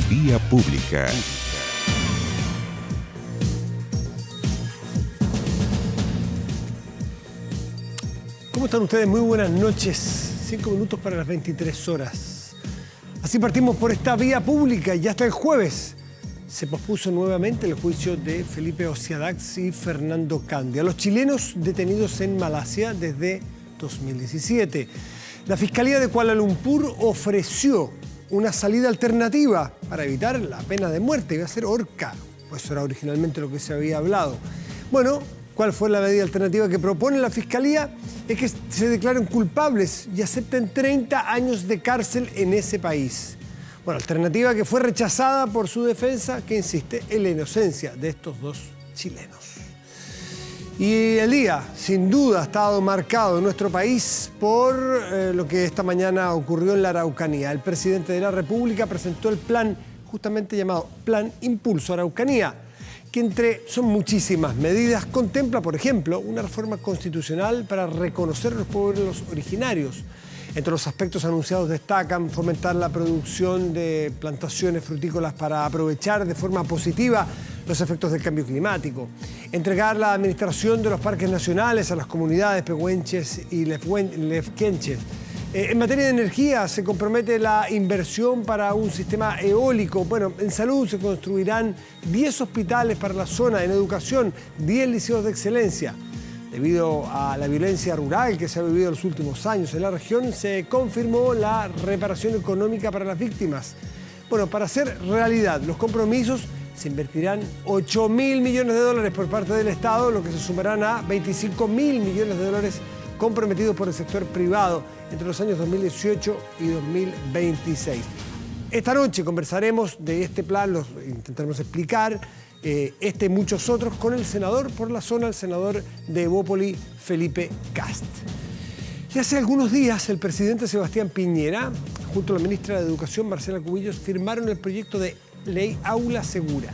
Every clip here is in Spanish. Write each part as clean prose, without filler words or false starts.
Vía Pública. ¿Cómo están ustedes? Muy buenas noches. 5 minutos para las 23 horas. Así partimos por esta vía pública y hasta el jueves se pospuso nuevamente el juicio de Felipe Ociadax y Fernando Candia, los chilenos detenidos en Malasia desde 2017. La Fiscalía de Kuala Lumpur ofreció una salida alternativa para evitar la pena de muerte. Iba a ser horca, pues eso era originalmente lo que se había hablado. Bueno, ¿cuál fue la medida alternativa que propone la Fiscalía? Es que se declaren culpables y acepten 30 años de cárcel en ese país. Bueno, alternativa que fue rechazada por su defensa, que insiste en la inocencia de estos dos chilenos. Y el día, sin duda, ha estado marcado en nuestro país por lo que esta mañana ocurrió en la Araucanía. El presidente de la República presentó el plan justamente llamado Plan Impulso Araucanía, que son muchísimas medidas, contempla, por ejemplo, una reforma constitucional para reconocer a los pueblos originarios. Entre los aspectos anunciados destacan fomentar la producción de plantaciones frutícolas para aprovechar de forma positiva los efectos del cambio climático, entregar la administración de los parques nacionales a las comunidades pehuenches y lefkenches. En materia de energía se compromete la inversión para un sistema eólico. Bueno, en salud se construirán 10 hospitales para la zona, en educación 10 liceos de excelencia. Debido a la violencia rural que se ha vivido en los últimos años en la región, se confirmó la reparación económica para las víctimas. Bueno, para hacer realidad los compromisos, se invertirán 8.000 millones de dólares por parte del Estado, lo que se sumarán a 25.000 millones de dólares comprometidos por el sector privado entre los años 2018 y 2026. Esta noche conversaremos de este plan, intentaremos explicar este y muchos otros con el senador por la zona, el senador de Evópoli, Felipe Kast. Y hace algunos días el presidente Sebastián Piñera, junto a la ministra de Educación, Marcela Cubillos, firmaron el proyecto de Ley Aula Segura,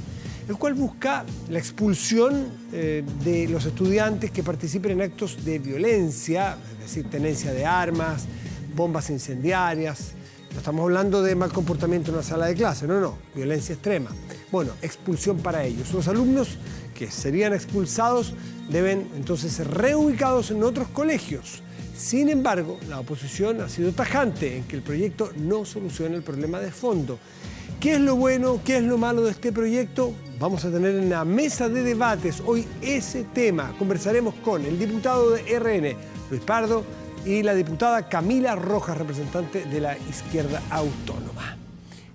el cual busca la expulsión de los estudiantes que participen en actos de violencia, es decir, tenencia de armas, bombas incendiarias. No estamos hablando de mal comportamiento en una sala de clase, no, violencia extrema. Bueno, expulsión para ellos. Los alumnos que serían expulsados deben entonces ser reubicados en otros colegios. Sin embargo, la oposición ha sido tajante en que el proyecto no soluciona el problema de fondo. ¿Qué es lo bueno? ¿Qué es lo malo de este proyecto? Vamos a tener en la mesa de debates hoy ese tema. Conversaremos con el diputado de RN, Luis Pardo, y la diputada Camila Rojas, representante de la Izquierda Autónoma.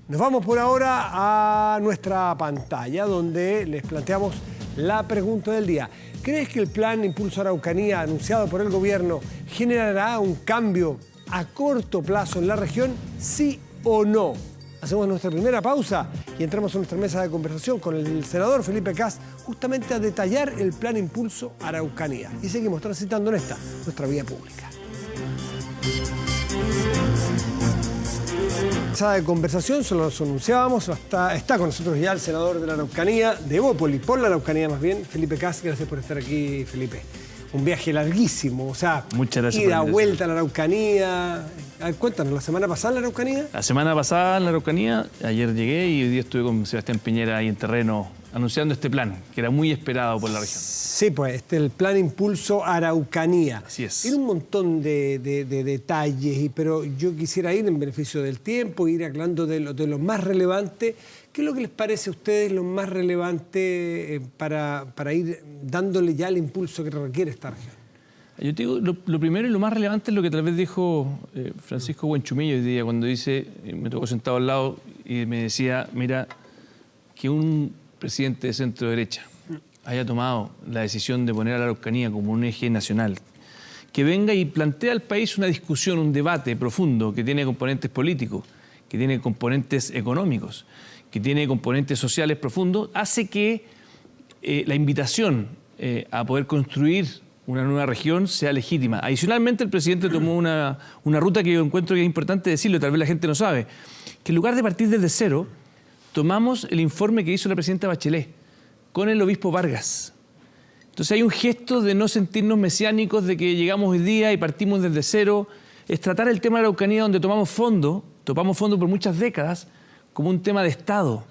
Nos vamos por ahora a nuestra pantalla, donde les planteamos la pregunta del día. ¿Crees que el plan Impulso Araucanía anunciado por el gobierno generará un cambio a corto plazo en la región? ¿Sí o no? Hacemos nuestra primera pausa y entramos en nuestra mesa de conversación con el senador Felipe Kast, justamente a detallar el plan Impulso Araucanía. Y seguimos transitando en esta, nuestra vía pública. Mesa de conversación, solo nos anunciábamos, está con nosotros ya el senador de la Araucanía, de Evópoli, por la Araucanía más bien, Felipe Kast. Gracias por estar aquí, Felipe. Un viaje larguísimo, o sea, muchas gracias, ida, vuelta a la Araucanía. A ver, cuéntanos, ¿la semana pasada en la Araucanía? La semana pasada en la Araucanía, ayer llegué y hoy día estuve con Sebastián Piñera ahí en terreno anunciando este plan, que era muy esperado por la región. Sí, pues, el plan Impulso Araucanía. Así es. Tiene un montón de detalles, pero yo quisiera ir en beneficio del tiempo, ir hablando de lo más relevante. ¿Qué es lo que les parece a ustedes lo más relevante para ir dándole ya el impulso que requiere esta región? Yo te digo, lo primero y lo más relevante es lo que tal vez dijo Francisco Buenchumillo hoy día, cuando dice, me tocó sentado al lado y me decía, mira, que un presidente de centro derecha haya tomado la decisión de poner a la Araucanía como un eje nacional, que venga y plantea al país una discusión, un debate profundo que tiene componentes políticos, que tiene componentes económicos, que tiene componentes sociales profundos, hace que la invitación a poder construir una nueva región sea legítima. Adicionalmente, el presidente tomó una ruta que yo encuentro que es importante decirlo, tal vez la gente no sabe, que en lugar de partir desde cero, tomamos el informe que hizo la presidenta Bachelet con el obispo Vargas. Entonces hay un gesto de no sentirnos mesiánicos, de que llegamos hoy día y partimos desde cero. Es tratar el tema de la Araucanía, donde topamos fondo por muchas décadas, como un tema de Estado.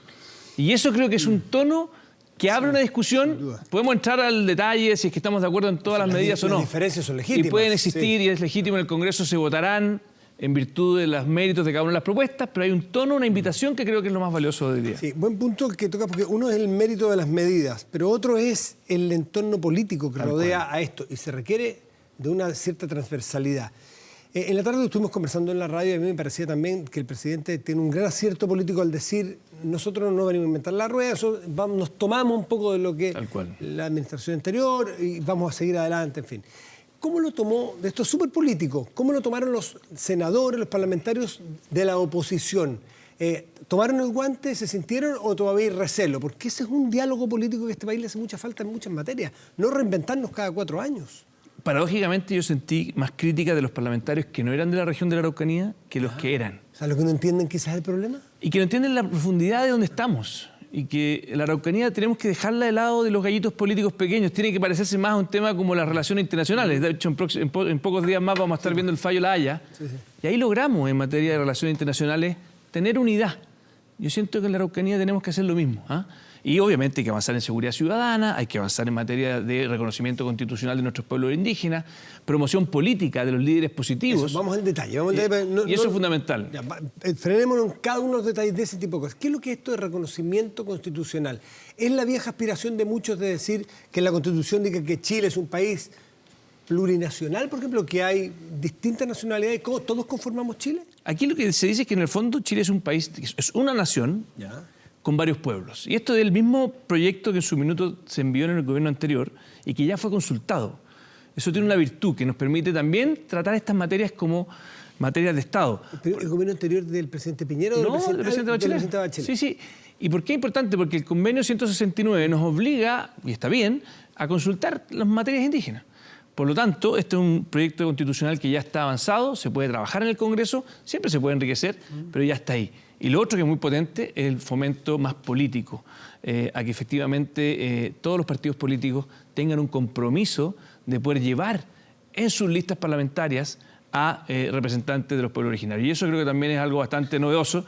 Y eso creo que es un tono que abre una discusión. Podemos entrar al detalle si es que estamos de acuerdo en todas las medidas o no. Las diferencias son legítimas. Y pueden existir y es legítimo, en el Congreso se votarán en virtud de los méritos de cada una de las propuestas, pero hay un tono, una invitación que creo que es lo más valioso de hoy día. Sí, buen punto que toca, porque uno es el mérito de las medidas, pero otro es el entorno político que rodea a esto, y se requiere de una cierta transversalidad. En la tarde estuvimos conversando en la radio y a mí me parecía también que el presidente tiene un gran acierto político al decir: nosotros no venimos a inventar la rueda, nos tomamos un poco de lo que la administración anterior y vamos a seguir adelante, en fin. ¿Cómo lo tomó, de esto es súper político, cómo lo tomaron los senadores, los parlamentarios de la oposición? ¿Tomaron el guante, se sintieron o todavía hay recelo? Porque ese es un diálogo político que a este país le hace mucha falta en muchas materias, no reinventarnos cada 4 años. Paradójicamente yo sentí más crítica de los parlamentarios que no eran de la región de la Araucanía que los que eran. O sea, lo que no entienden quizás es el problema. Y que no entienden la profundidad de donde estamos. Y que la Araucanía tenemos que dejarla de lado de los gallitos políticos pequeños. Tiene que parecerse más a un tema como las relaciones internacionales. De hecho, en pocos días más vamos a estar viendo el fallo La Haya. Y ahí logramos, en materia de relaciones internacionales, tener unidad. Yo siento que en la Araucanía tenemos que hacer lo mismo. Y obviamente hay que avanzar en seguridad ciudadana, hay que avanzar en materia de reconocimiento constitucional de nuestros pueblos indígenas, promoción política de los líderes positivos. Eso, vamos al detalle. Y eso es fundamental. Ya, frenémonos en cada uno de los detalles de ese tipo de cosas. ¿Qué es lo que es esto de reconocimiento constitucional? ¿Es la vieja aspiración de muchos de decir que la Constitución diga que Chile es un país plurinacional, por ejemplo, que hay distintas nacionalidades, todos conformamos Chile? Aquí lo que se dice es que en el fondo Chile es un país, es una nación con varios pueblos. Y esto es el mismo proyecto que en su minuto se envió en el gobierno anterior y que ya fue consultado. Eso tiene una virtud que nos permite también tratar estas materias como materias de Estado. ¿Pero el gobierno anterior del presidente Piñera o del presidente Bachelet? Sí, sí. ¿Y por qué es importante? Porque el convenio 169 nos obliga, y está bien, a consultar las materias indígenas. Por lo tanto, este es un proyecto constitucional que ya está avanzado, se puede trabajar en el Congreso, siempre se puede enriquecer, pero ya está ahí. Y lo otro que es muy potente es el fomento más político, a que efectivamente todos los partidos políticos tengan un compromiso de poder llevar en sus listas parlamentarias a representantes de los pueblos originarios. Y eso creo que también es algo bastante novedoso.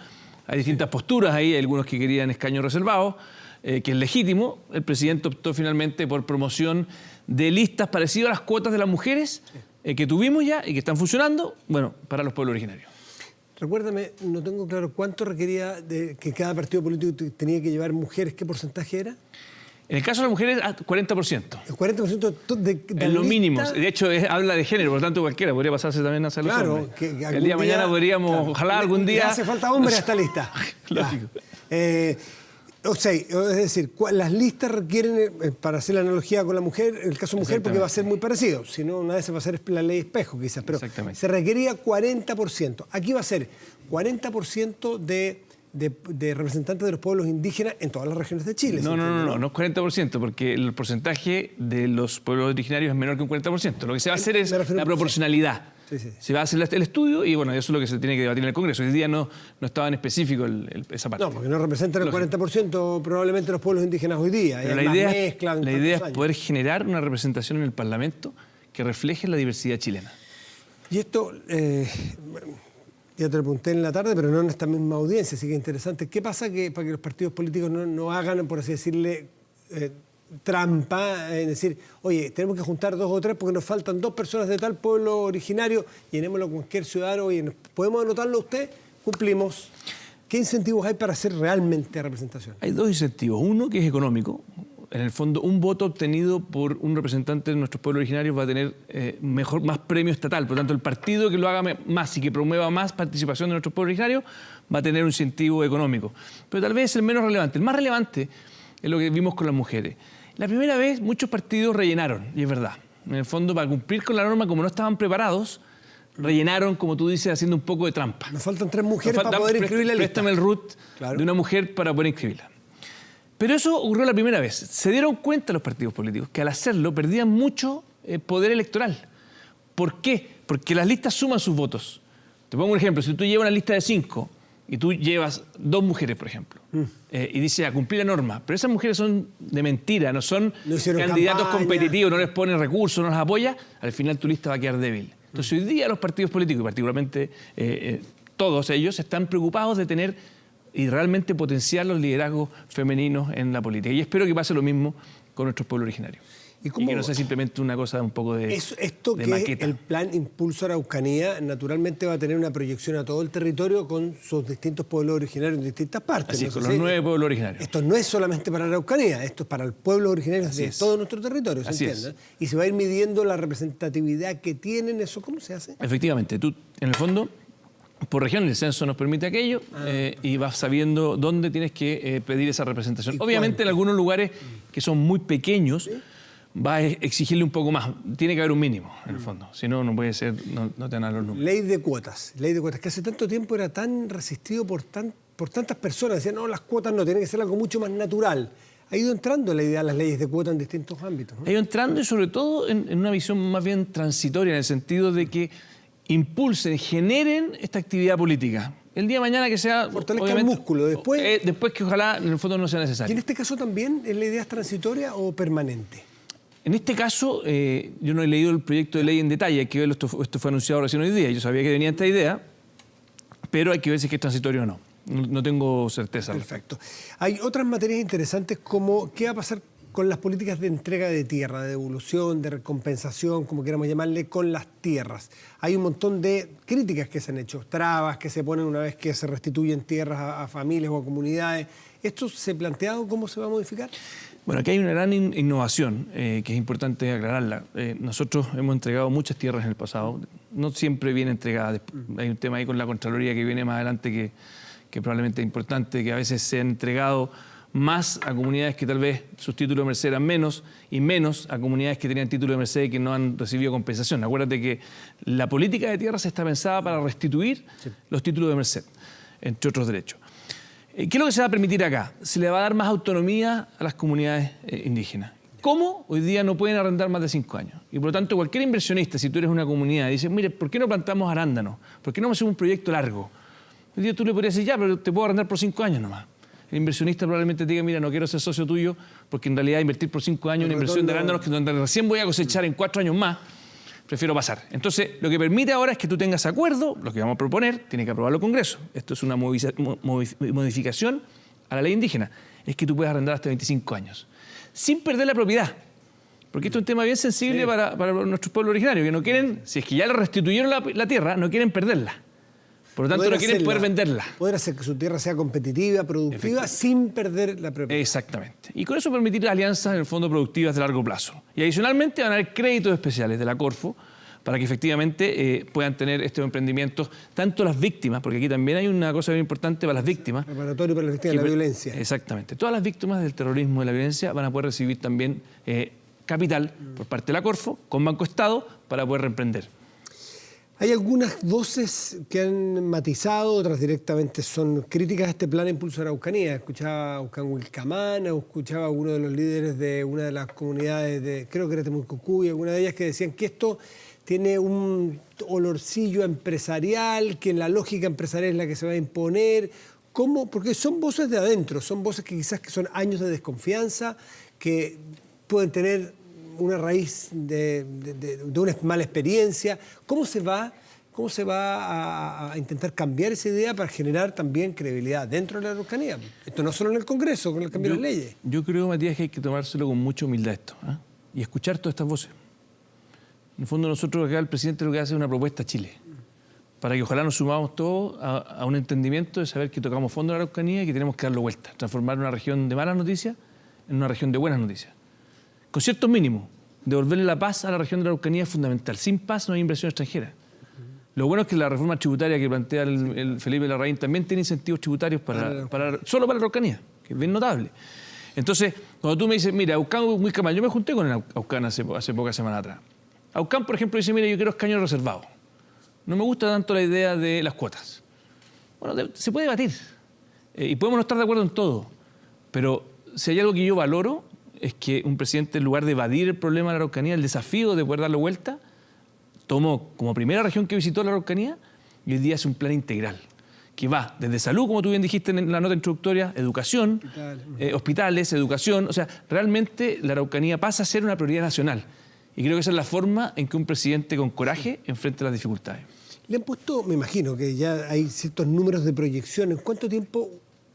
Hay distintas posturas ahí, hay algunos que querían escaños reservados, que es legítimo. El presidente optó finalmente por promoción de listas parecidas a las cuotas de las mujeres que tuvimos ya y que están funcionando, bueno, para los pueblos originarios. Recuérdame, no tengo claro cuánto requería que cada partido político tenía que llevar mujeres, ¿qué porcentaje era? En el caso de las mujeres, 40%. El 40% de en lo mínimo. De hecho, habla de género, por lo tanto cualquiera podría pasarse también hacia los hombres. Que el día de mañana podríamos, ojalá algún día... Le hace falta hombre a esta lista. Lógico. O sea, es decir, las listas requieren, para hacer la analogía con la mujer, el caso mujer, porque va a ser muy parecido. Si no, una vez se va a hacer la ley espejo, quizás. Pero se requería 40%. Aquí va a ser 40% de representantes de los pueblos indígenas en todas las regiones de Chile. No es 40%, porque el porcentaje de los pueblos originarios es menor que un 40%. Lo que se va a hacer es la proporcionalidad. Sí. Se va a hacer el estudio y bueno, eso es lo que se tiene que debatir en el Congreso. Hoy día no estaba en específico esa parte. No, porque no representan el 40% probablemente los pueblos indígenas hoy día. Pero la idea es poder generar una representación en el Parlamento que refleje la diversidad chilena. Y esto, ya te lo pregunté en la tarde, pero no en esta misma audiencia, así que es interesante. ¿Qué pasa para que los partidos políticos no hagan, por así decirle, trampa en decir, oye, tenemos que juntar 2 o 3 porque nos faltan 2 personas de tal pueblo originario, llenémoslo con cualquier ciudadano, oye, ¿podemos anotarlo a usted? Cumplimos. ¿Qué incentivos hay para hacer realmente representación? Hay 2 incentivos. Uno que es económico. En el fondo, un voto obtenido por un representante de nuestros pueblos originarios va a tener más premio estatal. Por lo tanto, el partido que lo haga más y que promueva más participación de nuestros pueblos originarios va a tener un incentivo económico. Pero tal vez es el menos relevante. El más relevante es lo que vimos con las mujeres. La primera vez muchos partidos rellenaron, y es verdad. En el fondo, para cumplir con la norma, como no estaban preparados, rellenaron, como tú dices, haciendo un poco de trampa. Nos faltan 3 mujeres para poder inscribir la lista. Préstame el RUT de una mujer para poder inscribirla. Pero eso ocurrió la primera vez. Se dieron cuenta los partidos políticos que al hacerlo perdían mucho poder electoral. ¿Por qué? Porque las listas suman sus votos. Te pongo un ejemplo. Si tú llevas una lista de 5 y tú llevas 2 mujeres, por ejemplo, y dices a cumplir la norma, pero esas mujeres son de mentira, no son candidatos competitivos, no les ponen recursos, no las apoya, al final tu lista va a quedar débil. Entonces hoy día los partidos políticos, y particularmente todos ellos, están preocupados de tener y realmente potenciar los liderazgos femeninos en la política. Y espero que pase lo mismo con nuestros pueblos originarios. Y que no sea simplemente una cosa un poco de Esto de que maqueta. el plan Impulso Araucanía naturalmente va a tener una proyección a todo el territorio con sus distintos pueblos originarios en distintas partes. Así es, con los 9 pueblos originarios. Esto no es solamente para Araucanía, esto es para el pueblo originario de todo nuestro territorio, ¿se entiende? Y se va a ir midiendo la representatividad que tienen, ¿eso cómo se hace? Efectivamente, tú, en el fondo, por región el censo nos permite aquello y vas sabiendo dónde tienes que pedir esa representación. Obviamente en algunos lugares que son muy pequeños, ¿sí?, va a exigirle un poco más. Tiene que haber un mínimo, en el fondo. Si no, no puede ser, no te dan los números. Ley de cuotas, que hace tanto tiempo era tan resistido por tantas personas. Decían, no, las cuotas no, tienen que ser algo mucho más natural. Ha ido entrando la idea de las leyes de cuotas en distintos ámbitos, ¿no? Ha ido entrando y sobre todo en una visión más bien transitoria, en el sentido de que impulsen, generen esta actividad política. El día de mañana que sea... Fortalezca el músculo, después... después que ojalá en el fondo no sea necesario. ¿Y en este caso también la idea es transitoria o permanente? En este caso, yo no he leído el proyecto de ley en detalle, hay que verlo, esto fue anunciado recién hoy día, yo sabía que venía esta idea, pero hay que ver si es que es transitorio o no. No tengo certeza. Perfecto. Hay otras materias interesantes como qué va a pasar con las políticas de entrega de tierra, de devolución, de recompensación, como queramos llamarle, con las tierras. Hay un montón de críticas que se han hecho, trabas que se ponen una vez que se restituyen tierras a familias o a comunidades. ¿Esto se ha planteado cómo se va a modificar? Bueno, aquí hay una gran innovación que es importante aclararla. Nosotros hemos entregado muchas tierras en el pasado, no siempre bien entregadas. Hay un tema ahí con la Contraloría que viene más adelante que probablemente es importante, que a veces se han entregado más a comunidades que tal vez sus títulos de merced eran menos y menos a comunidades que tenían títulos de merced y que no han recibido compensación. Acuérdate que la política de tierras está pensada para restituir los títulos de merced, entre otros derechos. ¿Qué es lo que se va a permitir acá? Se le va a dar más autonomía a las comunidades indígenas. ¿Cómo? Hoy día no pueden arrendar más de 5 años. Y por lo tanto, cualquier inversionista, si tú eres una comunidad, dice, mire, ¿por qué no plantamos arándanos? ¿Por qué no hacemos un proyecto largo? Hoy día tú le podrías decir, ya, pero te puedo arrendar por 5 años nomás. El inversionista probablemente te diga, mira, no quiero ser socio tuyo, porque en realidad invertir por 5 años en una inversión de arándanos que donde recién voy a cosechar en 4 años más, prefiero pasar. Entonces, lo que permite ahora es que tú tengas acuerdo, lo que vamos a proponer, tiene que aprobarlo el Congreso. Esto es una modificación a la ley indígena. Es que tú puedes arrendar hasta 25 años, sin perder la propiedad. Porque esto es un tema bien sensible para nuestros pueblos originarios, que no quieren, si es que ya le restituyeron la tierra, no quieren perderla. Por lo tanto, no quieren poder venderla. Poder hacer que su tierra sea competitiva, productiva, sin perder la propiedad. Exactamente. Y con eso permitir alianzas, en el fondo, productivas de largo plazo. Y adicionalmente van a haber créditos especiales de la Corfo para que efectivamente puedan tener estos emprendimientos, tanto las víctimas, porque aquí también hay una cosa bien importante para las víctimas. Reparatorio para las víctimas de la violencia. Exactamente. Todas las víctimas del terrorismo y de la violencia van a poder recibir también capital por parte de la Corfo, con Banco Estado, para poder reemprender. Hay algunas voces que han matizado, otras directamente son críticas a este plan Impulso Araucanía. Escuchaba a Aucán Wilcamán, o escuchaba a uno de los líderes de una de las comunidades de, creo que era Temuco-Cuy, alguna de ellas que decían que esto tiene un olorcillo empresarial, que la lógica empresarial es la que se va a imponer. ¿Cómo? Porque son voces de adentro, son voces que quizás que son años de desconfianza, que pueden tener una raíz de una mala experiencia. ¿Cómo se va a intentar cambiar esa idea para generar también credibilidad dentro de la Araucanía? Esto no solo en el Congreso, con el cambio de las leyes. Yo creo, Matías, que hay que tomárselo con mucha humildad esto, y escuchar todas estas voces. En el fondo nosotros acá el presidente lo que hace es una propuesta a Chile, para que ojalá nos sumamos todos a un entendimiento de saber que tocamos fondo en la Araucanía y que tenemos que darlo vuelta, transformar una región de malas noticias en una región de buenas noticias. Con ciertos mínimos, devolverle la paz a la región de la Araucanía es fundamental. Sin paz no hay inversión extranjera. Lo bueno es que la reforma tributaria que plantea el Felipe Larraín también tiene incentivos tributarios solo para la Araucanía, que es bien notable. Entonces, cuando tú me dices, mira, Aucán es muy capaz, yo me junté con el Aucán hace pocas semanas atrás. Aucán, por ejemplo, dice, mira, yo quiero escaños reservados. No me gusta tanto la idea de las cuotas. Bueno, se puede debatir y podemos no estar de acuerdo en todo, pero si hay algo que yo valoro es que un presidente, en lugar de evadir el problema de la Araucanía, el desafío de poder darle vuelta, tomó como primera región que visitó la Araucanía y hoy día hace un plan integral que va desde salud, como tú bien dijiste en la nota introductoria, educación, hospitales, educación. O sea, realmente la Araucanía pasa a ser una prioridad nacional. Y creo que esa es la forma en que un presidente con coraje enfrenta las dificultades. Le han puesto, me imagino que ya hay ciertos números de proyección. ¿En cuánto tiempo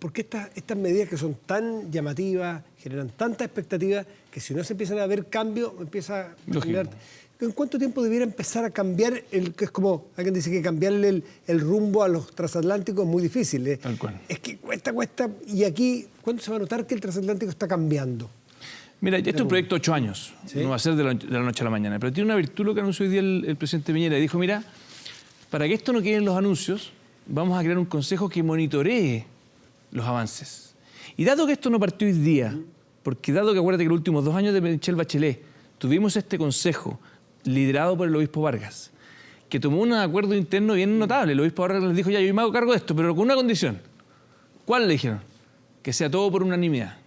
porque estas medidas que son tan llamativas, generan tanta expectativa, que si no se empiezan a ver cambios, empieza a generar... ¿En cuánto tiempo debiera empezar a cambiar que es como, alguien dice que cambiarle el rumbo a los transatlánticos es muy difícil? Tal cual. Es que cuesta, y aquí, ¿cuándo se va a notar que el transatlántico está cambiando? Mira, esto es un proyecto de 8 años, ¿sí? No va a ser de la noche a la mañana, pero tiene una virtud lo que anunció hoy día el presidente Piñera. Dijo, mira, para que esto no quede en los anuncios, vamos a crear un consejo que monitoree los avances. Y dado que esto no partió hoy día, porque dado que acuérdate que los últimos 2 años de Michelle Bachelet tuvimos este consejo liderado por el obispo Vargas, que tomó un acuerdo interno bien notable. El obispo Vargas les dijo, ya, yo me hago cargo de esto, pero con una condición. ¿Cuál le dijeron? Que sea todo por unanimidad.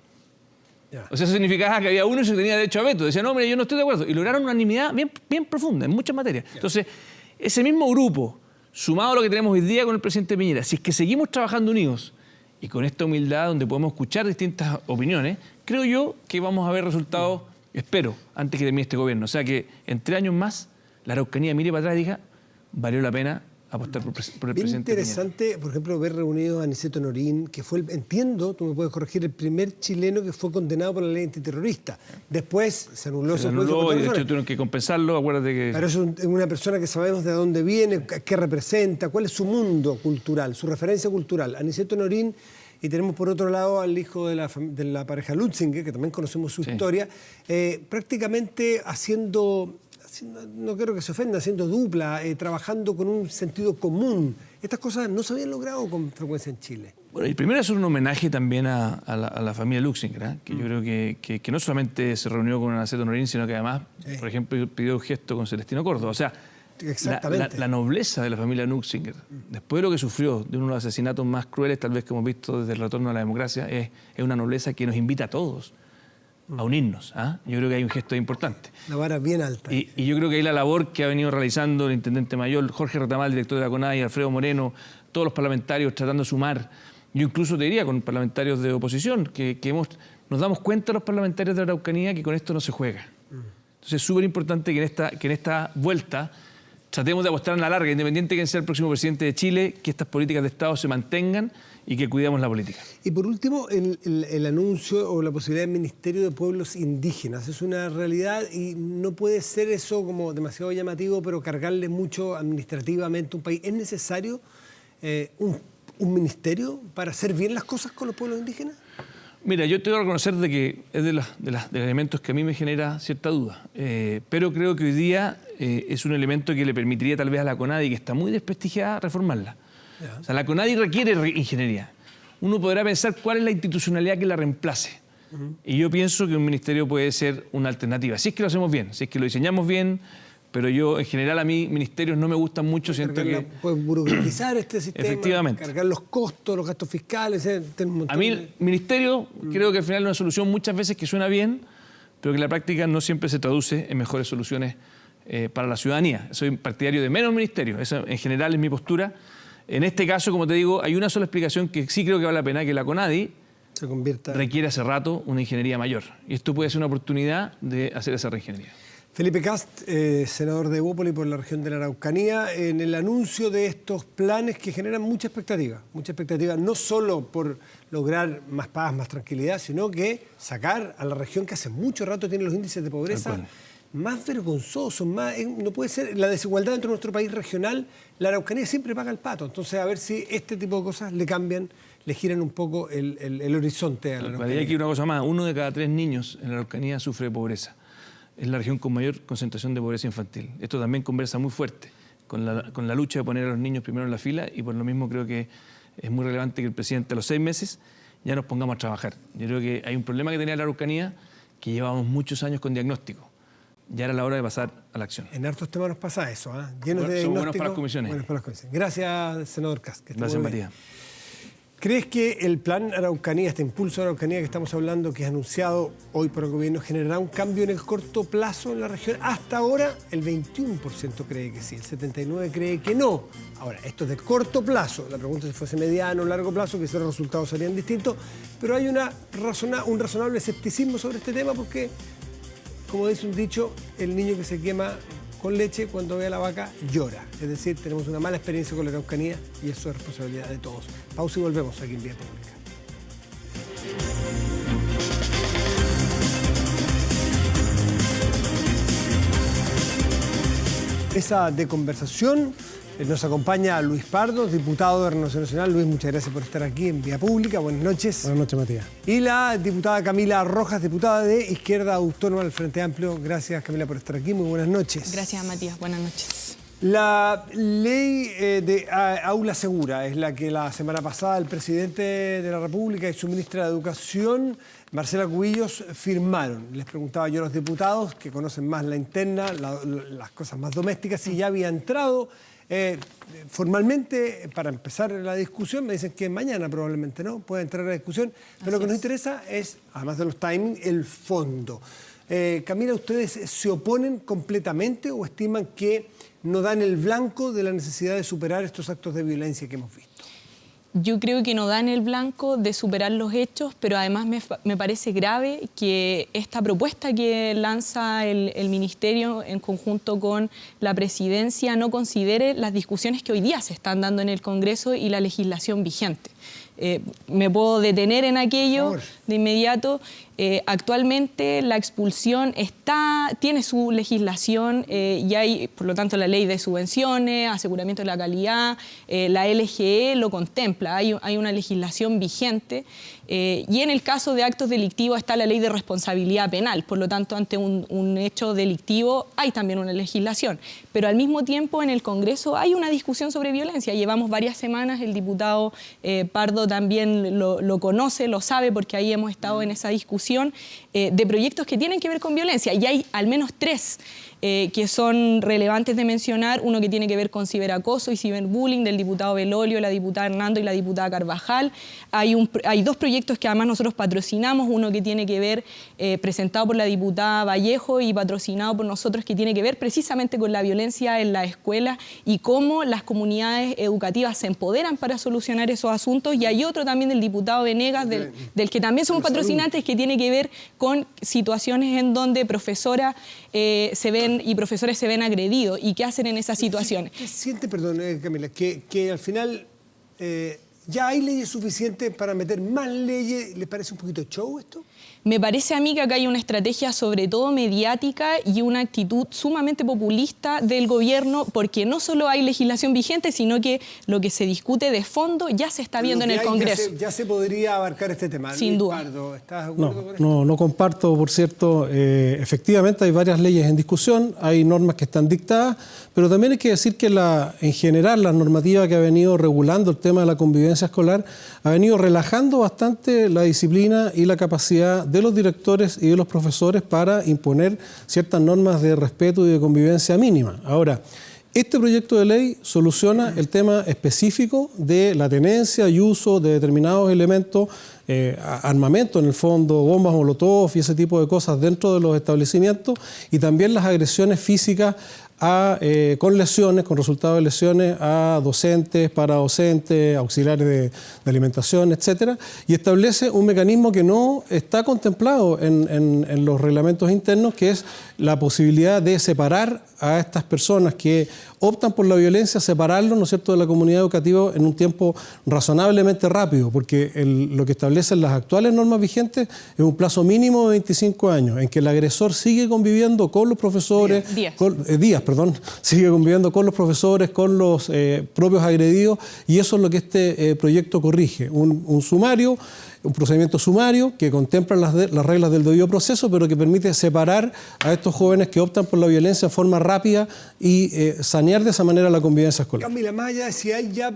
O sea, eso significaba que había uno y se tenía derecho a veto. Decía, no, mire, yo no estoy de acuerdo. Y lograron unanimidad bien profunda, en muchas materias. Entonces, ese mismo grupo, sumado a lo que tenemos hoy día con el presidente Piñera, si es que seguimos trabajando unidos y con esta humildad donde podemos escuchar distintas opiniones, creo yo que vamos a ver resultados, espero, antes que termine este gobierno. O sea, que en 3 años más, la Araucanía mire para atrás y diga, valió la pena apostar por el presidente interesante, Piñera. Por ejemplo, ver reunido a Aniceto Norín, que fue, entiendo, tú me puedes corregir, el primer chileno que fue condenado por la ley antiterrorista. Después se anuló Se anuló y de hecho tuvieron que compensarlo, acuérdate que... Pero es una persona que sabemos de dónde viene, qué representa, cuál es su mundo cultural, su referencia cultural. Aniceto Norín, y tenemos por otro lado al hijo de la pareja Lutzinger, que también conocemos su historia, prácticamente haciendo, no quiero que se ofenda, haciendo dupla, trabajando con un sentido común. Estas cosas no se habían logrado con frecuencia en Chile. Bueno, y primero es un homenaje también a la familia Lutzinger, que yo creo que no solamente se reunió con Aniceto Norín, sino que además, por ejemplo, pidió un gesto con Celestino Córdoba. O sea, la nobleza de la familia Lutzinger, después de lo que sufrió, de uno de los asesinatos más crueles tal vez que hemos visto desde el retorno a la democracia, es una nobleza que nos invita a todos a unirnos. Yo creo que hay un gesto importante. La vara bien alta. Y yo creo que ahí la labor que ha venido realizando el intendente mayor, Jorge Retamal, director de la CONADI, Alfredo Moreno, todos los parlamentarios tratando de sumar, yo incluso te diría con parlamentarios de oposición, que nos damos cuenta los parlamentarios de la Araucanía que con esto no se juega. Entonces es súper importante que en esta vuelta tratemos de apostar en la larga, independiente de quién sea el próximo presidente de Chile, que estas políticas de Estado se mantengan y que cuidemos la política. Y por último, el anuncio o la posibilidad del Ministerio de Pueblos Indígenas. Es una realidad y no puede ser eso como demasiado llamativo, pero cargarle mucho administrativamente a un país. ¿Es necesario un ministerio para hacer bien las cosas con los pueblos indígenas? Mira, yo te voy a reconocer de que es de los elementos que a mí me genera cierta duda, pero creo que hoy día es un elemento que le permitiría tal vez a la CONADI, que está muy desprestigiada, reformarla. O sea, la CONADI requiere ingeniería. Uno podrá pensar cuál es la institucionalidad que la reemplace. Y yo pienso que un ministerio puede ser una alternativa, si es que lo hacemos bien, si es que lo diseñamos bien, pero yo, en general, a mí ministerios no me gustan mucho, siento que... Pueden burocratizar este sistema, efectivamente, cargar los costos, los gastos fiscales... A mí el ministerio creo que al final es una solución muchas veces que suena bien, pero que en la práctica no siempre se traduce en mejores soluciones para la ciudadanía. Soy partidario de menos ministerios, esa en general es mi postura. En este caso, como te digo, hay una sola explicación que sí creo que vale la pena, que la CONADI requiere hace rato una ingeniería mayor. Y esto puede ser una oportunidad de hacer esa reingeniería. Felipe Kast, senador de Evópoli por la región de la Araucanía, en el anuncio de estos planes que generan mucha expectativa no solo por lograr más paz, más tranquilidad, sino que sacar a la región que hace mucho rato tiene los índices de pobreza más vergonzosos, no puede ser, la desigualdad dentro de nuestro país regional, la Araucanía siempre paga el pato, entonces a ver si este tipo de cosas le cambian, le giran un poco el horizonte a la Araucanía. Y aquí una cosa más, 1 de cada 3 niños en la Araucanía sufre de pobreza. Es la región con mayor concentración de pobreza infantil. Esto también conversa muy fuerte con la lucha de poner a los niños primero en la fila, y por lo mismo creo que es muy relevante que el presidente a los 6 meses ya nos pongamos a trabajar. Yo creo que hay un problema que tenía la Araucanía, que llevábamos muchos años con diagnóstico. Ya era la hora de pasar a la acción. En hartos temas nos pasa eso, llenos de diagnóstico. Son buenos para las comisiones. Buenos para las comisiones. Gracias, senador Kast. Gracias, Matías. ¿Crees que el plan Araucanía, este impulso de Araucanía que estamos hablando, que es anunciado hoy por el gobierno, generará un cambio en el corto plazo en la región? Hasta ahora el 21% cree que sí, el 79% cree que no. Ahora, esto es de corto plazo. La pregunta es si fuese mediano o largo plazo, que esos resultados serían distintos. Pero hay un razonable escepticismo sobre este tema porque, como dice un dicho, el niño que se quema con leche, cuando ve a la vaca, llora. Es decir, tenemos una mala experiencia con la Araucanía y eso es responsabilidad de todos. Pausa y volvemos aquí en Vía Pública. mesa de conversación. Nos acompaña Luis Pardo, diputado de Renovación Nacional. Luis, muchas gracias por estar aquí en Vía Pública. Buenas noches. Buenas noches, Matías. Y la diputada Camila Rojas, diputada de Izquierda Autónoma del Frente Amplio. Gracias, Camila, por estar aquí. Muy buenas noches. Gracias, Matías. Buenas noches. La ley de aula segura es la que la semana pasada el presidente de la República y su ministra de Educación, Marcela Cubillos, firmaron. Les preguntaba yo a los diputados, que conocen más la interna, las cosas más domésticas, si ya había entrado formalmente para empezar la discusión. Me dicen que mañana probablemente no pueda entrar a la discusión, pero lo que nos interesa es, además de los timings, el fondo. Camila, ¿ustedes se oponen completamente o estiman que no dan el blanco de la necesidad de superar estos actos de violencia que hemos visto? Yo creo que no dan el blanco de superar los hechos, pero además me parece grave que esta propuesta que lanza el Ministerio en conjunto con la Presidencia no considere las discusiones que hoy día se están dando en el Congreso y la legislación vigente. Me puedo detener en aquello de inmediato. Actualmente la expulsión tiene su legislación y hay, por lo tanto, la ley de subvenciones, aseguramiento de la calidad, la LGE lo contempla, hay una legislación vigente y en el caso de actos delictivos está la ley de responsabilidad penal, por lo tanto, ante un hecho delictivo hay también una legislación, pero al mismo tiempo en el Congreso hay una discusión sobre violencia. Llevamos varias semanas, el diputado Pardo también lo conoce, lo sabe, porque ahí hemos estado en esa discusión de proyectos que tienen que ver con violencia, y hay al menos tres que son relevantes de mencionar. Uno que tiene que ver con ciberacoso y ciberbullying del diputado Belolio, la diputada Hernando y la diputada Carvajal. Hay dos proyectos que además nosotros patrocinamos, uno que tiene que ver, presentado por la diputada Vallejo y patrocinado por nosotros, que tiene que ver precisamente con la violencia en la escuela y cómo las comunidades educativas se empoderan para solucionar esos asuntos. Y hay otro también del diputado Venegas, del que también somos patrocinantes, que tiene que ver con situaciones en donde profesoras y profesores se ven agredidos y qué hacen en esas situaciones. ¿Qué siente, perdón, Camila, que al final ya hay leyes suficientes para meter más leyes? ¿Les parece un poquito show esto? Me parece a mí que acá hay una estrategia sobre todo mediática y una actitud sumamente populista del gobierno, porque no solo hay legislación vigente, sino que lo que se discute de fondo ya se está viendo en el Congreso. Ya se podría abarcar este tema. Sin duda. Pardo, ¿estás de acuerdo con esto? No comparto, por cierto. Efectivamente hay varias leyes en discusión, hay normas que están dictadas, pero también hay que decir que en general la normativa que ha venido regulando el tema de la convivencia escolar ha venido relajando bastante la disciplina y la capacidad de los directores y de los profesores para imponer ciertas normas de respeto y de convivencia mínima. Ahora, este proyecto de ley soluciona el tema específico de la tenencia y uso de determinados elementos, armamento en el fondo, bombas molotov y ese tipo de cosas dentro de los establecimientos, y también las agresiones físicas con lesiones, con resultado de lesiones a docentes, paradocentes, auxiliares de alimentación, etcétera, y establece un mecanismo que no está contemplado en los reglamentos internos, que es la posibilidad de separar a estas personas que optan por la violencia, separarlos, ¿no es cierto?, de la comunidad educativa en un tiempo razonablemente rápido, porque lo que establecen las actuales normas vigentes es un plazo mínimo de 25 años, en que el agresor sigue conviviendo con los profesores, sigue conviviendo con los profesores, con los propios agredidos, y eso es lo que este proyecto corrige. Un sumario, un procedimiento sumario que contempla las reglas del debido proceso, pero que permite separar a estos jóvenes que optan por la violencia de forma rápida y sanear de esa manera la convivencia escolar. Camila, más allá de si hay ya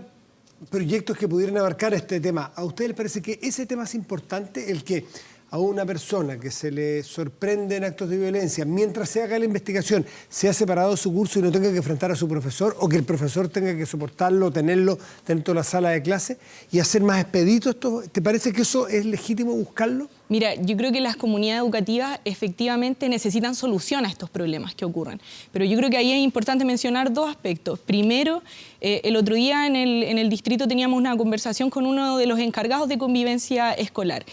proyectos que pudieran abarcar este tema, ¿a ustedes les parece que ese tema es importante, el que a una persona que se le sorprende en actos de violencia, mientras se haga la investigación, sea separado de su curso y no tenga que enfrentar a su profesor, o que el profesor tenga que soportarlo, tenerlo dentro de la sala de clase y hacer más expedito esto? ¿Te parece que eso es legítimo buscarlo? Mira, yo creo que las comunidades educativas efectivamente necesitan solución a estos problemas que ocurren. Pero yo creo que ahí es importante mencionar dos aspectos. Primero, el otro día en el distrito teníamos una conversación con uno de los encargados de convivencia escolar.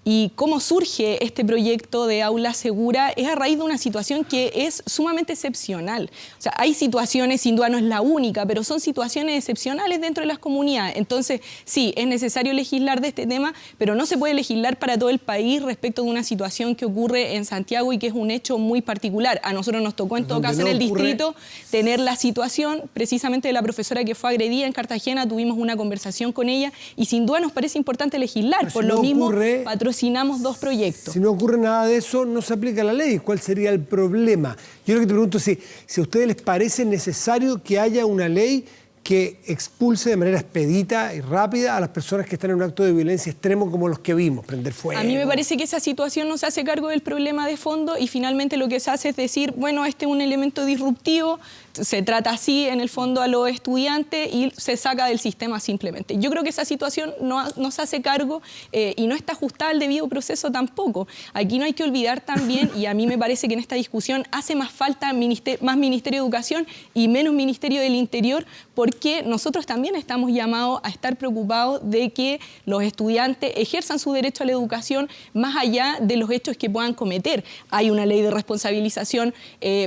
Y cómo surge este proyecto de aula segura es a raíz de una situación que es sumamente excepcional. O sea, hay situaciones, sin duda no es la única, pero son situaciones excepcionales dentro de las comunidades. Entonces, sí, es necesario legislar de este tema, pero no se puede legislar para todo el país país respecto de una situación que ocurre en Santiago y que es un hecho muy particular. A nosotros nos tocó en todo caso en el distrito tener la situación precisamente de la profesora que fue agredida en Cartagena. Tuvimos una conversación con ella y sin duda nos parece importante legislar. Por lo mismo patrocinamos 2 proyectos. Si no ocurre nada de eso, no se aplica la ley. ¿Cuál sería el problema? Yo lo que te pregunto es si a ustedes les parece necesario que haya una ley que expulse de manera expedita y rápida a las personas que están en un acto de violencia extremo como los que vimos, prender fuego. A mí me parece que esa situación no se hace cargo del problema de fondo y finalmente lo que se hace es decir, bueno, este es un elemento disruptivo, se trata así en el fondo a los estudiantes y se saca del sistema simplemente. Yo creo que esa situación no se hace cargo y no está ajustada al debido proceso tampoco. Aquí no hay que olvidar también, y a mí me parece que en esta discusión hace más falta más Ministerio de Educación y menos Ministerio del Interior, porque nosotros también estamos llamados a estar preocupados de que los estudiantes ejerzan su derecho a la educación más allá de los hechos que puedan cometer. Hay una ley de responsabilización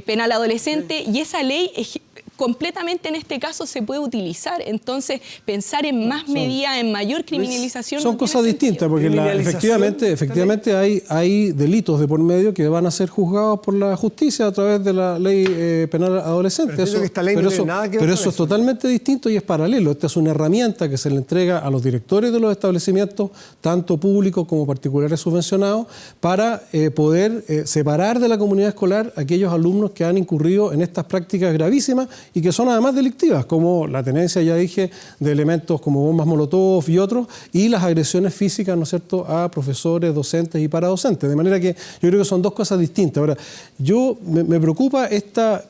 penal adolescente y esa ley completamente en este caso se puede utilizar. Entonces, pensar en más medidas, en mayor criminalización... Son cosas distintas, porque efectivamente hay delitos de por medio que van a ser juzgados por la justicia a través de la ley penal adolescente. Pero eso es totalmente distinto y es paralelo. Esta es una herramienta que se le entrega a los directores de los establecimientos, tanto públicos como particulares subvencionados, para poder separar de la comunidad escolar a aquellos alumnos que han incurrido en estas prácticas gravísimas y que son además delictivas, como la tenencia, ya dije, de elementos como bombas molotov y otros, y las agresiones físicas, ¿no es cierto?, a profesores, docentes y paradocentes. De manera que yo creo que son 2 cosas distintas. Ahora, me preocupa esta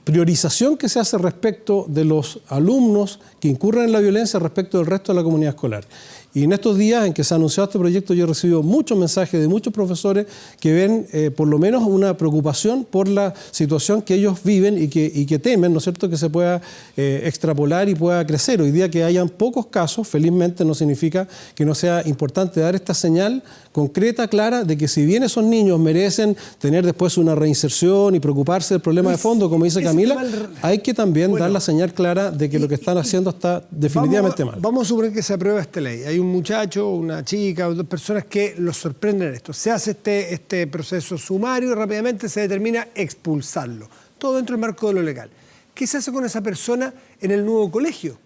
priorización que se hace respecto de los alumnos que incurren en la violencia respecto del resto de la comunidad escolar. Y en estos días en que se ha anunciado este proyecto, yo he recibido muchos mensajes de muchos profesores que ven por lo menos una preocupación por la situación que ellos viven y que temen, ¿no es cierto?, que se pueda extrapolar y pueda crecer. Hoy día que hayan pocos casos, felizmente no significa que no sea importante dar esta señal concreta, clara, de que si bien esos niños merecen tener después una reinserción y preocuparse del problema de fondo, como dice Camila, hay que también dar la señal clara de que lo que están haciendo está definitivamente mal. Vamos a suponer que se aprueba esta ley. Hay un muchacho, una chica o 2 personas que los sorprenden en esto. Se hace este proceso sumario y rápidamente se determina expulsarlo. Todo dentro del marco de lo legal. ¿Qué se hace con esa persona en el nuevo colegio?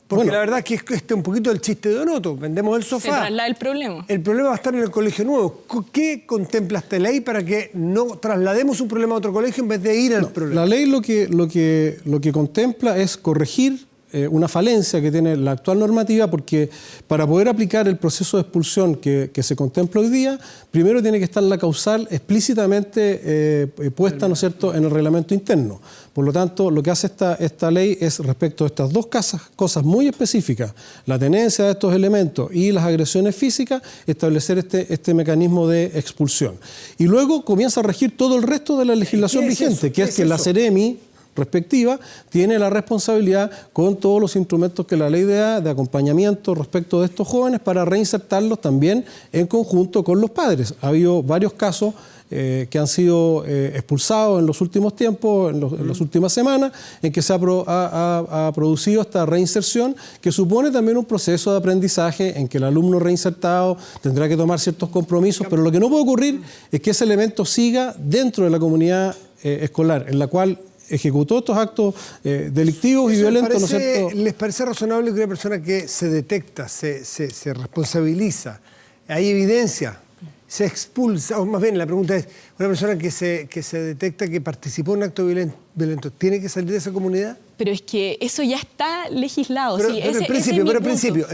Porque la verdad es que es un poquito el chiste de Donoto. Vendemos el sofá. Se traslada el problema. El problema va a estar en el colegio nuevo. ¿Qué contempla esta ley para que no traslademos un problema a otro colegio en vez de ir al problema? La ley lo que contempla es corregir una falencia que tiene la actual normativa, porque para poder aplicar el proceso de expulsión que se contempla hoy día, primero tiene que estar la causal explícitamente puesta, ¿no es cierto?, en el reglamento interno. Por lo tanto, lo que hace esta ley es, respecto a estas 2 cosas muy específicas, la tenencia de estos elementos y las agresiones físicas, establecer este mecanismo de expulsión. Y luego comienza a regir todo el resto de la legislación vigente, que es que la Seremi respectiva tiene la responsabilidad, con todos los instrumentos que la ley da, de acompañamiento respecto de estos jóvenes, para reinsertarlos también en conjunto con los padres. Ha habido varios casos que han sido expulsados en los últimos tiempos, en las últimas semanas, en que se ha producido esta reinserción, que supone también un proceso de aprendizaje en que el alumno reinsertado tendrá que tomar ciertos compromisos, pero lo que no puede ocurrir es que ese elemento siga dentro de la comunidad escolar, en la cual ejecutó estos actos delictivos y violentos, ¿no es cierto? ¿Les parece razonable que una persona que se detecta, se responsabiliza, hay evidencia, se expulsa, o más bien la pregunta es, una persona que se detecta que participó en un acto violento, ¿tiene que salir de esa comunidad? Pero es que eso ya está legislado. Pero, sí, el principio.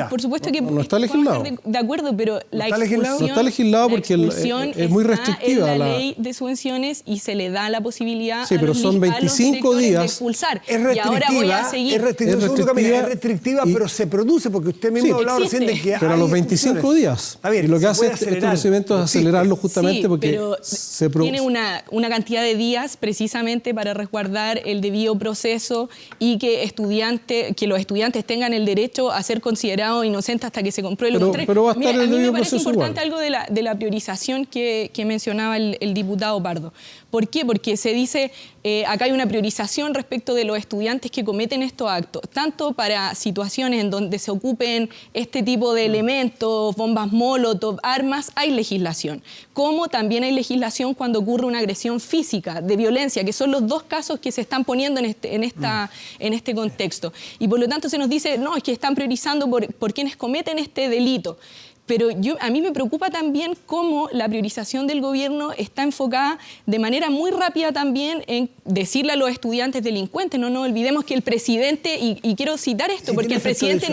Por supuesto que no está legislado. De acuerdo, pero la expulsión no está legislado porque es muy restrictiva en la ley de subvenciones y se le da la posibilidad pero son 25 días de expulsar. Es restrictiva, y ahora voy a seguir. Es restrictiva, pero se produce porque usted mismo ha hablado recién de que pero a los 25 días. Y lo que hace este procedimiento es acelerarlo justamente porque tiene una cantidad de días precisamente para resguardar el debido debido proceso y que los estudiantes tengan el derecho a ser considerados inocentes hasta que se compruebe lo contrario. Pero va a estar el debido proceso igual. A mí me parece importante algo de la priorización que mencionaba el diputado Pardo. ¿Por qué? Porque se dice, acá hay una priorización respecto de los estudiantes que cometen estos actos, tanto para situaciones en donde se ocupen este tipo de elementos, bombas molotov, armas, hay legislación, como también hay legislación cuando ocurre una agresión física, de violencia, que son los dos casos que se están poniendo en este contexto. Y por lo tanto se nos dice, no, es que están priorizando por quienes cometen este delito. Pero a mí me preocupa también cómo la priorización del gobierno está enfocada de manera muy rápida también en decirle a los estudiantes delincuentes. No nos olvidemos que el presidente, y quiero citar esto, porque el presidente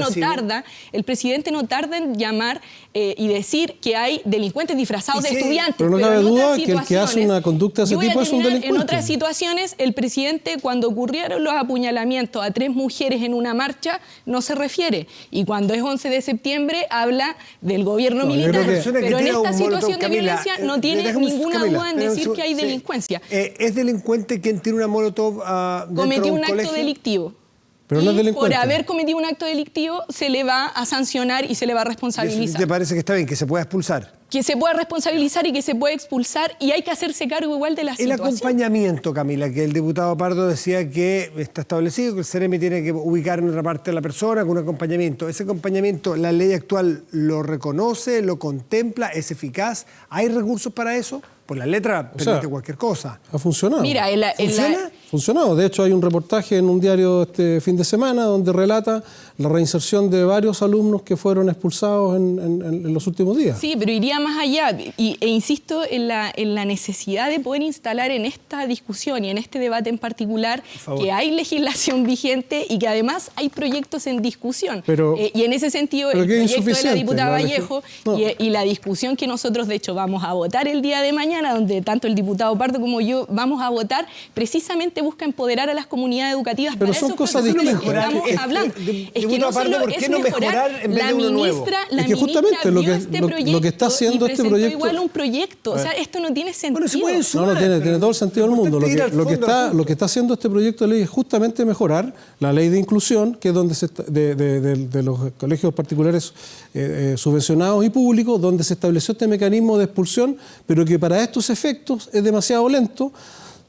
no tarda en llamar y decir que hay delincuentes disfrazados de estudiantes. Pero no cabe duda que el que hace una conducta de ese tipo es un delincuente. En otras situaciones, el presidente, cuando ocurrieron los apuñalamientos a 3 mujeres en una marcha, no se refiere. Y cuando es 11 de septiembre, habla del gobierno militar. Pero en esta situación de violencia no tiene ninguna duda en decir que hay delincuencia. ¿Es delincuente quien tiene una molotov cometió un acto delictivo? Pero no es delincuente. Por haber cometido un acto delictivo se le va a sancionar y se le va a responsabilizar. ¿Te parece que está bien, que se pueda expulsar? Que se pueda responsabilizar y que se pueda expulsar, y hay que hacerse cargo igual de la situación. El acompañamiento, Camila, que el diputado Pardo decía que está establecido, que el CEREMI tiene que ubicar en otra parte de la persona con un acompañamiento. ¿Ese acompañamiento, la ley actual lo reconoce, lo contempla, es eficaz? ¿Hay recursos para eso? Pues la letra permite cualquier cosa. Ha funcionado. Mira, ¿Funciona? Funcionado. De hecho, hay un reportaje en un diario este fin de semana donde relata la reinserción de varios alumnos que fueron expulsados en los últimos días. Sí, pero iría más allá e insisto en la necesidad de poder instalar en esta discusión y en este debate en particular que hay legislación vigente y que además hay proyectos en discusión. Y en ese sentido, el proyecto de la diputada Vallejo y la discusión que nosotros, de hecho, vamos a votar el día de mañana, donde tanto el diputado Pardo como yo vamos a votar, precisamente busca empoderar a las comunidades educativas. Pero son cosas distintas. Estamos hablando. Es que no solo ¿por qué es no mejorar en vez de uno nuevo? La es que justamente lo que está haciendo este proyecto... igual un proyecto. O sea, esto no tiene sentido. No, tiene todo el sentido del mundo. Lo que está haciendo este proyecto de ley es justamente mejorar la ley de inclusión, que es donde de los colegios particulares subvencionados y públicos, donde se estableció este mecanismo de expulsión, pero que para estos efectos es demasiado lento,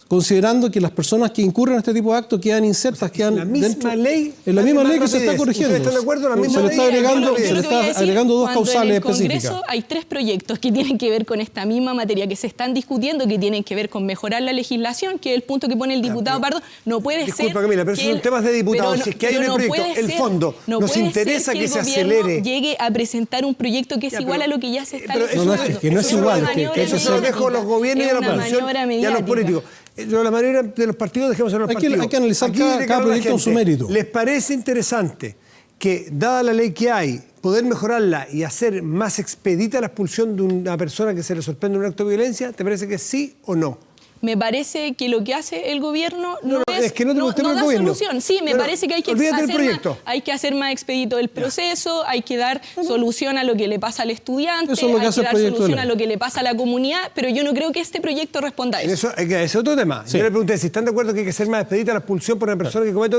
considerando que las personas que incurren en este tipo de actos quedan insertas, quedan en la misma ley que se está corrigiendo. ¿Están de acuerdo? Se le está agregando dos causales específicas. En el Congreso hay 3 proyectos que tienen que ver con esta misma materia, que se están discutiendo, que tienen que ver con mejorar la legislación, que es el punto que pone el diputado Pardo. No puede ser... Disculpa, Camila, pero esos son temas de diputados. Si es que hay un proyecto, el fondo, nos interesa que se acelere. Llegue a presentar un proyecto que es igual a lo que ya se está legislando. Que no es igual. Eso se lo dejo a los gobiernos y a la oposición y a los políticos. La mayoría de los partidos, dejemos a los partidos. Hay que analizar cada proyecto en su mérito. ¿Les parece interesante que, dada la ley que hay, poder mejorarla y hacer más expedita la expulsión de una persona que se le sorprende un acto de violencia? ¿Te parece que sí o no? Me parece que lo que hace el gobierno no da gobierno. solución. Sí, me parece que hay que hacer más expedito el proceso, hay que dar solución a lo que le pasa al estudiante, hay que dar solución a lo que le pasa a la comunidad, pero yo no creo que este proyecto responda a eso. Ese es otro tema. Sí. Yo le pregunté si están de acuerdo que hay que hacer más expedita la expulsión por una persona que comete...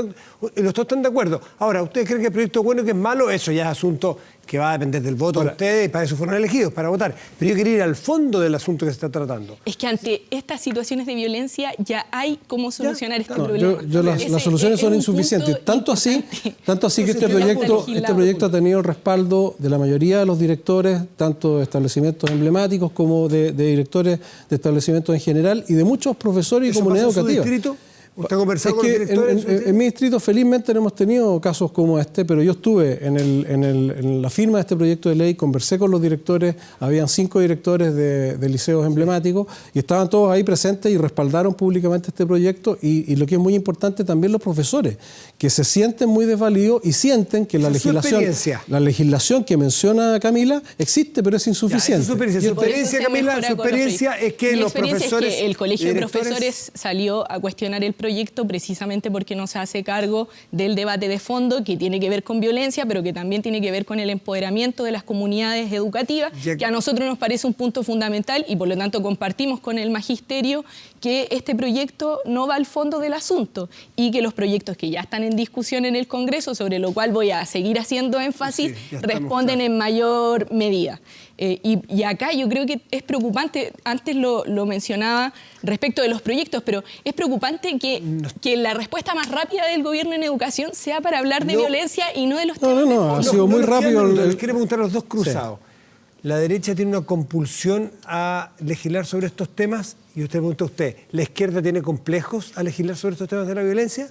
Los dos están de acuerdo. Ahora, ¿ustedes creen que el proyecto es bueno y que es malo? Eso ya es asunto que va a depender del voto de ustedes, y para eso fueron elegidos, para votar. Pero yo quería ir al fondo del asunto que se está tratando. Es que ante estas situaciones de violencia ya hay cómo solucionar este problema. Las soluciones son insuficientes. Tanto así que este proyecto ha tenido el respaldo de la mayoría de los directores, tanto de establecimientos emblemáticos como de directores de establecimientos en general, y de muchos profesores y comunidad educativa. Distrito? ¿Usted ha conversado con los directores? En mi distrito felizmente no hemos tenido casos como este, pero yo estuve en la firma de este proyecto de ley, conversé con los directores, habían 5 directores de liceos emblemáticos y estaban todos ahí presentes y respaldaron públicamente este proyecto, y lo que es muy importante también los profesores, que se sienten muy desvalidos y sienten que la legislación que menciona Camila existe, pero es insuficiente. Su experiencia, Camila, su experiencia es que los profesores... Es que el Colegio de Profesores salió a cuestionar el proyecto precisamente porque no se hace cargo del debate de fondo que tiene que ver con violencia, pero que también tiene que ver con el empoderamiento de las comunidades educativas, que a nosotros nos parece un punto fundamental y por lo tanto compartimos con el magisterio que este proyecto no va al fondo del asunto y que los proyectos que ya están en discusión en el Congreso, sobre lo cual voy a seguir haciendo énfasis, responden en mayor medida. Y acá yo creo que es preocupante, antes lo mencionaba respecto de los proyectos, pero es preocupante que la respuesta más rápida del gobierno en educación sea para hablar de violencia y no de los temas de fondo. Ha sido muy rápido. Les quiero preguntar a los dos cruzados. Sí. La derecha tiene una compulsión a legislar sobre estos temas y usted pregunta a usted, ¿la izquierda tiene complejos a legislar sobre estos temas de la violencia?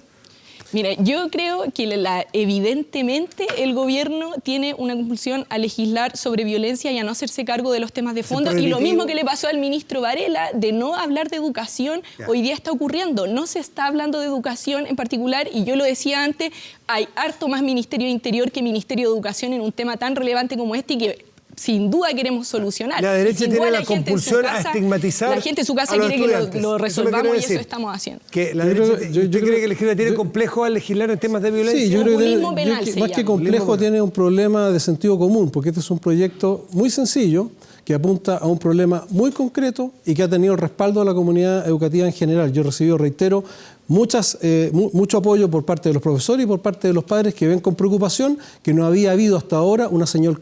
Mira, yo creo que evidentemente el gobierno tiene una compulsión a legislar sobre violencia y a no hacerse cargo de los temas de fondo. Y lo mismo que le pasó al ministro Varela, de no hablar de educación, hoy día está ocurriendo. No se está hablando de educación en particular y yo lo decía antes, hay harto más Ministerio de Interior que Ministerio de Educación en un tema tan relevante como este y que sin duda queremos solucionar. La derecha tiene la compulsión a estigmatizar. La gente en su casa quiere que lo resolvamos y eso estamos haciendo. Que la derecha, yo creo que la izquierda tiene complejo al legislar en temas de violencia. Sí, yo creo que más que complejo tiene un problema de sentido común, porque este es un proyecto muy sencillo que apunta a un problema muy concreto y que ha tenido el respaldo de la comunidad educativa en general. Yo he recibido, reitero, mucho apoyo por parte de los profesores y por parte de los padres que ven con preocupación que no había habido hasta ahora una señal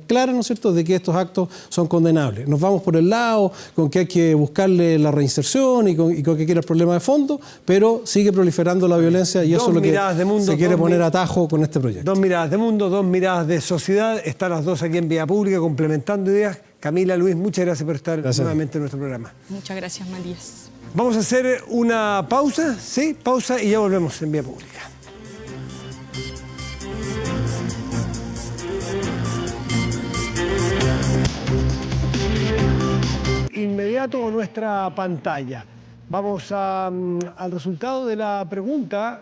clara, ¿no es cierto?, de que estos actos son condenables. Nos vamos por el lado con que hay que buscarle la reinserción y con que quiere el problema de fondo, pero sigue proliferando la violencia y eso es lo que se quiere poner atajo con este proyecto. Dos miradas de mundo, dos miradas de sociedad. Están las dos aquí en Vía Pública complementando ideas. Camila, Luis, muchas gracias por estar nuevamente en nuestro programa. Muchas gracias, Matías. Vamos a hacer una pausa, ¿sí? Pausa y ya volvemos en Vía Pública. Inmediato a nuestra pantalla. Vamos al resultado de la pregunta.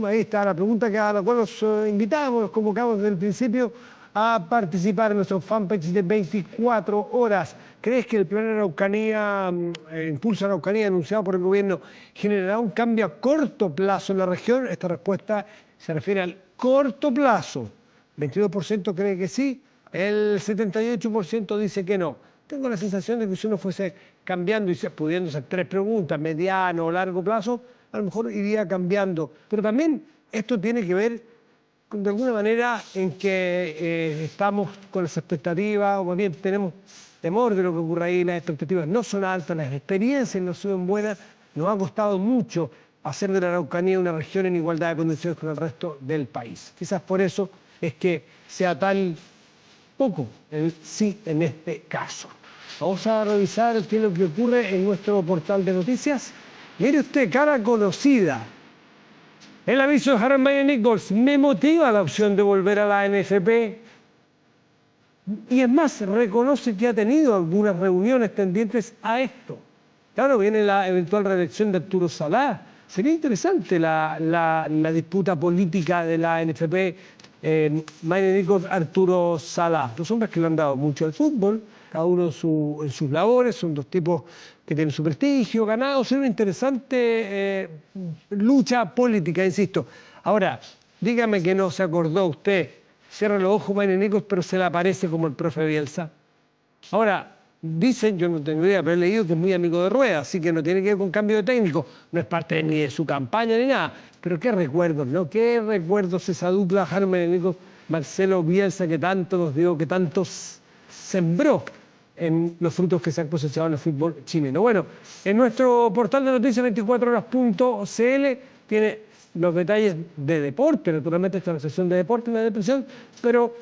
Ahí está la pregunta a la cual los invitamos, los convocamos desde el principio a participar en nuestro fanpage de 24 horas. ¿Crees que el plan Araucanía, Impulso Araucanía anunciado por el gobierno generará un cambio a corto plazo en la región? Esta respuesta se refiere al corto plazo. 22% cree que sí, el 78% dice que no. Tengo la sensación de que si uno fuese cambiando y pudiendo hacer tres preguntas, mediano o largo plazo, a lo mejor iría cambiando. Pero también esto tiene que ver de alguna manera en que estamos con las expectativas, o más bien tenemos temor de lo que ocurra ahí, las expectativas no son altas, las experiencias no son buenas, nos ha costado mucho hacer de la Araucanía una región en igualdad de condiciones con el resto del país. Quizás por eso es que sea tan poco el sí en este caso. Vamos a revisar qué es lo que ocurre en nuestro portal de noticias. Mire usted, cara conocida. El aviso de Harold Mayer Nichols: me motiva la opción de volver a la NFP. Y es más, reconoce que ha tenido algunas reuniones tendientes a esto. Claro, viene la eventual reelección de Arturo Salá. Sería interesante la disputa política de la NFP, Mayer Nichols, Arturo Salá. Dos hombres que le han dado mucho al fútbol, cada uno en sus labores, son dos tipos que tienen su prestigio ganado. Sería una interesante lucha política, insisto. Ahora, dígame que no se acordó usted, cierra los ojos Mayer Nichols, pero se le aparece como el profe Bielsa. Ahora, dicen, yo no tengo idea, pero he leído que es muy amigo de Rueda, así que no tiene que ver con cambio de técnico, no es parte ni de su campaña ni nada. Pero qué recuerdos, ¿no? Qué recuerdos esa dupla, Harold Mayer Nichols, Marcelo Bielsa, que tanto nos dio, que tantos sembró en los frutos que se han cosechado en el fútbol chileno. Bueno, en nuestro portal de noticias 24horas.cl tiene los detalles de deporte, naturalmente esta es la sección de deporte y de depresión, pero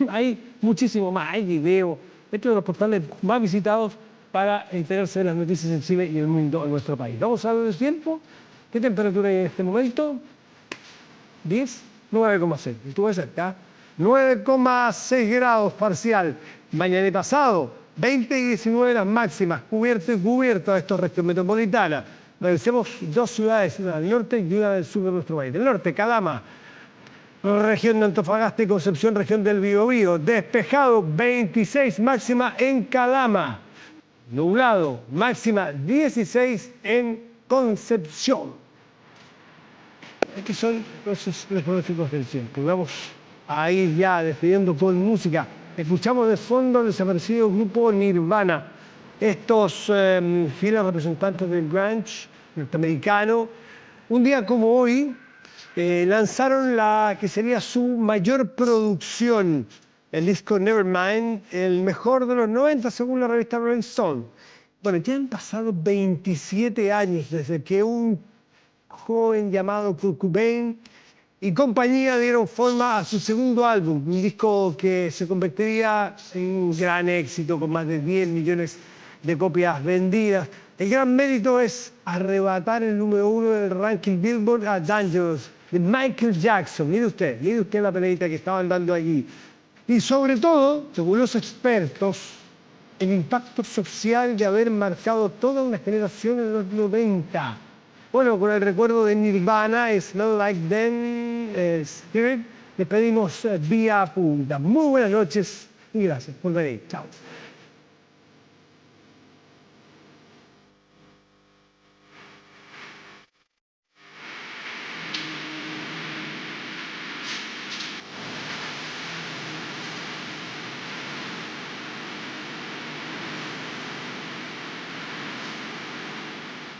hay muchísimo más, hay video, este es uno de los portales más visitados para enterarse de las noticias en Chile y el mundo en nuestro país. Vamos a ver el tiempo. ¿Qué temperatura hay en este momento? 10, 9,6. Estuve cerca. 9,6 grados parcial. Mañana y pasado, 20 y 19 las máximas, cubierto y cubierto a esta región metropolitana. Revisemos dos ciudades, una del norte y una del sur de nuestro país. Del norte, Calama, región de Antofagasta y Concepción, región del Biobío. Despejado, 26 máxima en Calama. Nublado, máxima 16 en Concepción. Estos son los pronósticos del tiempo. Vamos a ir ya despidiendo con música. Escuchamos de fondo el desaparecido grupo Nirvana. Estos fieles representantes del grunge norteamericano, un día como hoy, lanzaron la que sería su mayor producción, el disco Nevermind, el mejor de los 90 según la revista Rolling Stone. Bueno, ya han pasado 27 años desde que un joven llamado Kurt Cobain y compañía dieron forma a su segundo álbum, un disco que se convertiría en un gran éxito con más de 10 millones de copias vendidas. El gran mérito es arrebatar el número 1 del ranking Billboard a Dangerous de Michael Jackson. Mire usted la peleita que estaban dando allí. Y sobre todo, según los expertos, el impacto social de haber marcado toda una generación en los 90. Bueno, con el recuerdo de Nirvana, Smell Like Teen Spirit, le pedimos vía pública. Muy buenas noches y gracias por venir. Chao.